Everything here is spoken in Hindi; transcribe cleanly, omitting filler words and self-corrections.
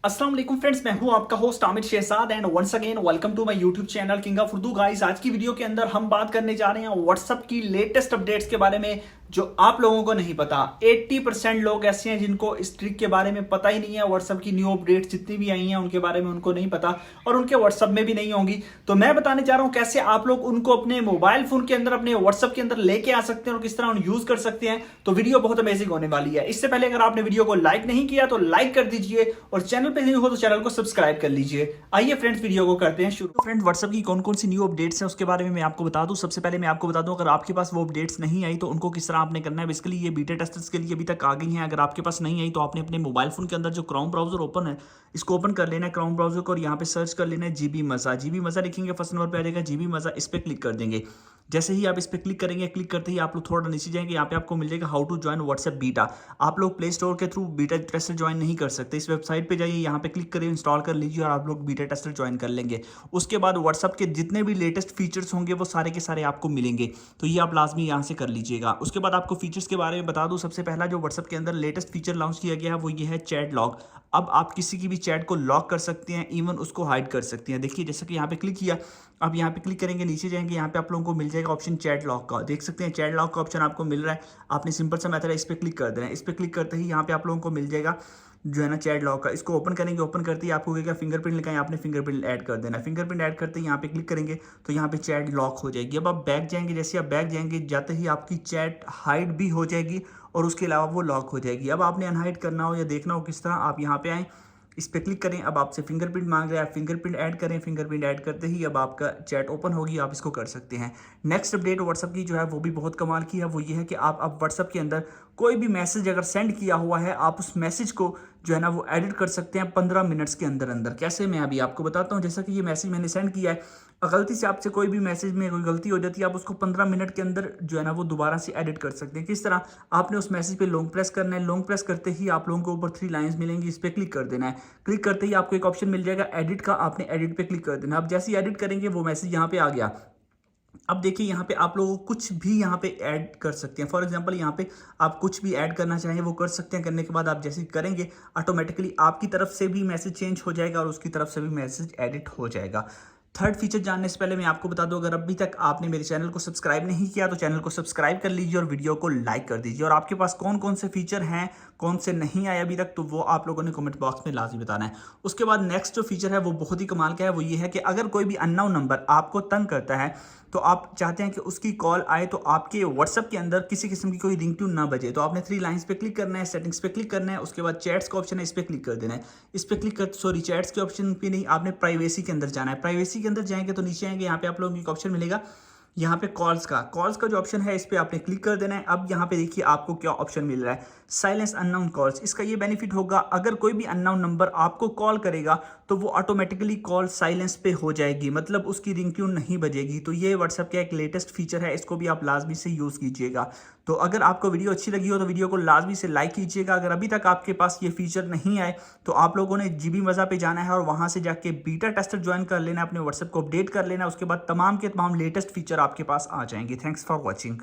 अस्सलाम वालेकुम फ्रेंड्स, मैं हूं आपका host Aamir Shahzad and once again welcome to my YouTube channel king of Urdu. Guys, आज की वीडियो के अंदर हम बात करने जा रहे हैं व्हाट्सएप की लेटेस्ट अपडेट्स के बारे में जो आप लोगों को नहीं पता। 80% लोग ऐसे हैं जिनको इस ट्रिक के बारे में पता ही नहीं है। व्हाट्सएप की न्यू अपडेट्स जितनी भी आई हैं उनके बारे में उनको नहीं पता और उनके व्हाट्सएप में भी नहीं होंगी। तो मैं बताने जा रहा हूं कैसे आप लोग उनको अपने मोबाइल फोन के अंदर, अपने व्हाट्सएप के अंदर लेके आ सकते हैं और किस तरह उन यूज कर सकते हैं। तो वीडियो बहुत अमेजिंग होने वाली है। इससे पहले अगर आपने वीडियो को लाइक नहीं किया तो लाइक कर दीजिए और चैनल पर न्यू हो तो चैनल को सब्सक्राइब कर लीजिए। आइए फ्रेंड्स, वीडियो को करते हैं शुरू। फ्रेंड्स, व्हाट्सएप की कौन कौन सी न्यू अपडेट्स हैं उसके बारे में मैं आपको बता दूं। सबसे पहले मैं आपको बता दूं, अगर आपके पास वो अपडेट्स नहीं आई तो उनको किस तरह आपने करना है। बेसिकली ये बीटा टेस्टर्स के लिए अभी तक आ गई हैं। अगर आपके पास नहीं आई तो आपने अपने मोबाइल फोन के अंदर जो क्रोम ब्राउजर ओपन है इसको ओपन कर लेना है, क्रोम ब्राउजर को, और यहाँ पे सर्च कर लेना है जीबी मजा। जीबी मजा लिखेंगे, फर्स्ट नंबर पे आ जाएगा जीबी मजा। इस पर क्लिक कर देंगे। जैसे ही आप इस पर क्लिक करेंगे, क्लिक करते ही आप लोग थोड़ा नीचे जाएंगे, यहाँ पे आपको मिल जाएगा how to join WhatsApp beta. आप लोग प्ले स्टोर के थ्रू बीटा टेस्टर ज्वाइन नहीं कर सकते। इस वेबसाइट पे जाइए, यहाँ पे क्लिक करिए, इंस्टॉल कर लीजिए और आप लोग बीटा टेस्टर ज्वाइन कर लेंगे। उसके बाद व्हाट्सएप के जितने भी लेटेस्ट फीचर्स होंगे वो सारे के सारे आपको मिलेंगे। तो ये आप लाजमी यहाँ से कर लीजिएगा। उसके बाद आपको फीचर्स के बारे में बता दूँ। सबसे पहला जो व्हाट्सएप के अंदर लेटेस्ट फीचर लॉन्च किया गया है वो ये है चैट लॉग। अब आप किसी की भी चैट को लॉक कर सकते हैं, इवन उसको हाइड कर सकते हैं। देखिए, जैसे कि यहाँ पे क्लिक किया, अब यहाँ पे क्लिक करेंगे, नीचे जाएंगे, यहाँ पे आप लोगों को मिल जाएगा ऑप्शन चैट लॉक का। देख सकते हैं चैट लॉक का ऑप्शन आपको मिल रहा है। आपने सिंपल सा मेथड है, इस पर क्लिक कर देना है। इस पर क्लिक करते ही यहाँ पे आप लोगों को मिल जाएगा जो है ना चैट लॉक का। इसको ओपन करेंगे, ओपन करते ही आपको क्या फिंगरप्रिंट लिखा है, आपने फिंगरप्रिंट ऐड कर देना है। फिंगरप्रिंट ऐड करते ही यहाँ पे क्लिक करेंगे तो यहाँ पे चैट लॉक हो जाएगी। अब आप बैक जाएंगे, जैसे आप बैक जाएंगे जाते ही आपकी चैट हाइड भी हो जाएगी और उसके अलावा वो लॉक हो जाएगी। अब आपने अनहाइड करना हो या देखना हो किस तरह, आप यहाँ पे आएँ, इस पर क्लिक करें। अब आपसे फिंगरप्रिंट मांग रहा है, आप फिंगरप्रिंट ऐड करें। फिंगरप्रिंट ऐड करते ही अब आपका चैट ओपन होगी, आप इसको कर सकते हैं। नेक्स्ट अपडेट व्हाट्सएप की जो है वो भी बहुत कमाल की है। वो ये है कि आप अब व्हाट्सएप के अंदर कोई भी मैसेज अगर सेंड किया हुआ है, आप उस मैसेज को जो है ना वो एडिट कर सकते हैं 15 मिनट्स के अंदर अंदर। कैसे, मैं अभी आपको बताता हूँ। जैसा कि ये मैसेज मैंने सेंड किया है, गलती से आपसे कोई भी मैसेज में कोई गलती हो जाती है, आप उसको 15 मिनट के अंदर जो है ना वो दोबारा से एडिट कर सकते हैं। किस तरह, आपने उस मैसेज पे लॉन्ग प्रेस करना है। लॉन्ग प्रेस करते ही आप लोगों को ऊपर 3 लाइंस मिलेंगी, इस पर क्लिक कर देना है। क्लिक करते ही आपको एक ऑप्शन मिल जाएगा एडिट का, आपने एडिट पे क्लिक कर देना है। अब जैसे ही एडिट करेंगे वो मैसेज यहाँ पे आ गया। अब देखिए, यहाँ पे आप लोगों को कुछ भी यहाँ पे ऐड कर सकते हैं। फॉर एग्जांपल, यहाँ पे आप कुछ भी ऐड करना चाहें वो कर सकते हैं। करने के बाद आप जैसे करेंगे ऑटोमेटिकली आपकी तरफ से भी मैसेज चेंज हो जाएगा और उसकी तरफ से भी मैसेज एडिट हो जाएगा। थर्ड फीचर जानने से पहले मैं आपको बता दूं, अगर अभी तक आपने मेरे चैनल को सब्सक्राइब नहीं किया तो चैनल को सब्सक्राइब कर लीजिए और वीडियो को लाइक कर दीजिए। और आपके पास कौन कौन से फीचर हैं, कौन से नहीं आए अभी तक, तो वो आप लोगों ने कमेंट बॉक्स में लाजमी बताना है। उसके बाद नेक्स्ट जो फीचर है वो बहुत ही कमाल का है। वो ये है कि अगर कोई भी अननोन नंबर आपको तंग करता है तो आप चाहते हैं कि उसकी कॉल आए तो आपके व्हाट्सएप के अंदर किसी किस्म की कोई रिंगटोन ना बजे, तो आपने 3 लाइंस पे क्लिक करना है, सेटिंग्स पे क्लिक करना है। उसके बाद चैट्स का ऑप्शन है, इस पर क्लिक कर देना है। इस पर क्लिक कर, सॉरी, चैट्स के ऑप्शन पे नहीं, आपने प्राइवेसी के अंदर जाना है। प्राइवेसी के अंदर जाएंगे तो नीचे आएंगे, यहाँ पे आप लोगों को एक ऑप्शन मिलेगा, यहाँ पे कॉल्स का जो ऑप्शन है इस पर आपने क्लिक कर देना है। अब यहाँ पे देखिए आपको क्या ऑप्शन मिल रहा है, साइलेंस अननोन कॉल्स। इसका ये बेनिफिट होगा, अगर कोई भी अननोन नंबर आपको कॉल करेगा तो वो ऑटोमेटिकली कॉल साइलेंस पे हो जाएगी, मतलब उसकी रिंगटोन नहीं बजेगी। तो ये व्हाट्सएप का एक लेटेस्ट फीचर है, इसको भी आप लाजमी से यूज़ कीजिएगा। तो अगर आपको वीडियो अच्छी लगी हो तो वीडियो को लाजमी से लाइक कीजिएगा। अगर अभी तक आपके पास ये फीचर नहीं आए तो आप लोगों ने जीबी मज़ा पे जाना है और वहाँ से जाके बीटा टेस्टर ज्वाइन कर लेना, अपने व्हाट्सएप को अपडेट कर लेना। उसके बाद तमाम के तमाम लेटेस्ट फीचर आपके पास आ जाएंगे। Thanks for watching.